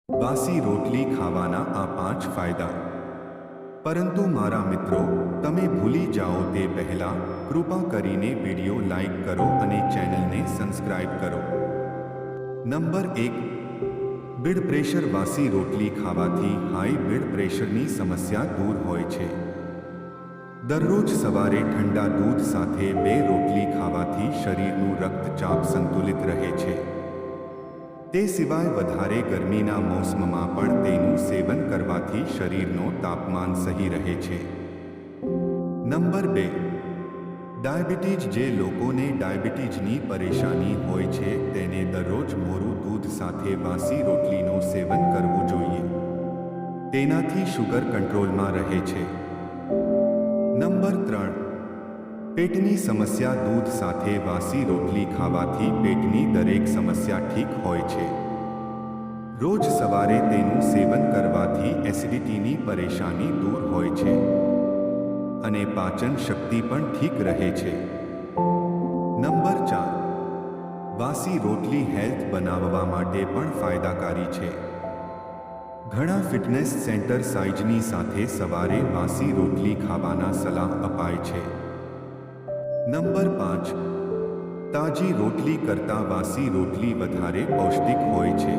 વાસી રોટલી ખાવાના આ 5 ફાયદા. પરંતુ મારા મિત્રો, તમે ભૂલી જાઓ તે પહેલા કૃપા કરીને વિડિયો લાઈક કરો અને ચેનલને સબસ્ક્રાઇબ કરો. Number 1, blood pressure. વાસી રોટલી ખાવાથી હાઈ બ્લડ પ્રેશરની સમસ્યા દૂર હોય છે. દરરોજ સવારે ઠંડા દૂધ સાથે 2 રોટલી ખાવાથી શરીરનું રક્તચાપ સંતુલિત રહે છે. તે સિવાય વધારે ગરમીના મોસમમાં પણ તેનું સેવન કરવાથી શરીરનું તાપમાન સહી રહે છે. Number 2, diabetes. જે લોકોને ડાયાબિટીઝની પરેશાની હોય છે તેને દરરોજ મોરું દૂધ સાથે વાસી રોટલીનું સેવન કરવું જોઈએ. તેનાથી શુગર કંટ્રોલમાં રહે છે. નંબર 3, પેટની સમસ્યા. દૂધ સાથે વાસી રોટલી ખાવાથી પેટની દરેક સમસ્યા ઠીક હોય છે. રોજ સવારે તેનું સેવન કરવાથી એસિડિટીની પરેશાની દૂર હોય છે અને પાચન શક્તિ પણ ઠીક રહે છે. નંબર 4, વાસી રોટલી હેલ્થ બનાવવા માટે પણ ફાયદાકારી છે. ઘણા ફિટનેસ સેન્ટર સાઇઝની સાથે સવારે વાસી રોટલી ખાવાના સલાહ અપાય છે. નંબર 5, તાજી રોટલી કરતાં વાસી રોટલી વધારે પૌષ્ટિક હોય છે.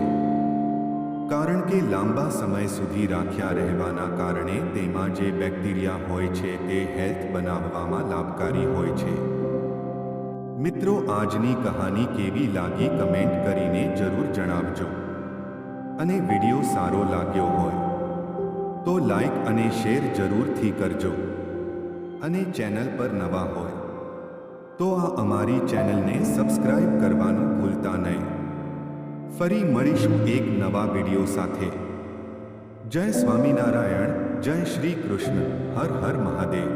કારણ કે લાંબા સમય સુધી રાખ્યા રહેવાના કારણે તેમાં જે બેક્ટેરિયા હોય છે તે હેલ્થ બનાવવામાં લાભકારી હોય છે. મિત્રો, આજની કહાની કેવી લાગી કમેન્ટ કરીને જરૂર જણાવજો. અને વિડિયો સારો લાગ્યો હોય તો લાઈક અને શેર જરૂરથી કરજો. અને ચેનલ પર નવા હોય તો આ અમારી ચેનલને સબસ્ક્રાઇબ કરવાનું ભૂલતા નહીં. ફરી મળીશું એક નવા વિડિયો સાથે. જય સ્વામિનારાયણ, જય શ્રી કૃષ્ણ, હર હર મહાદેવ.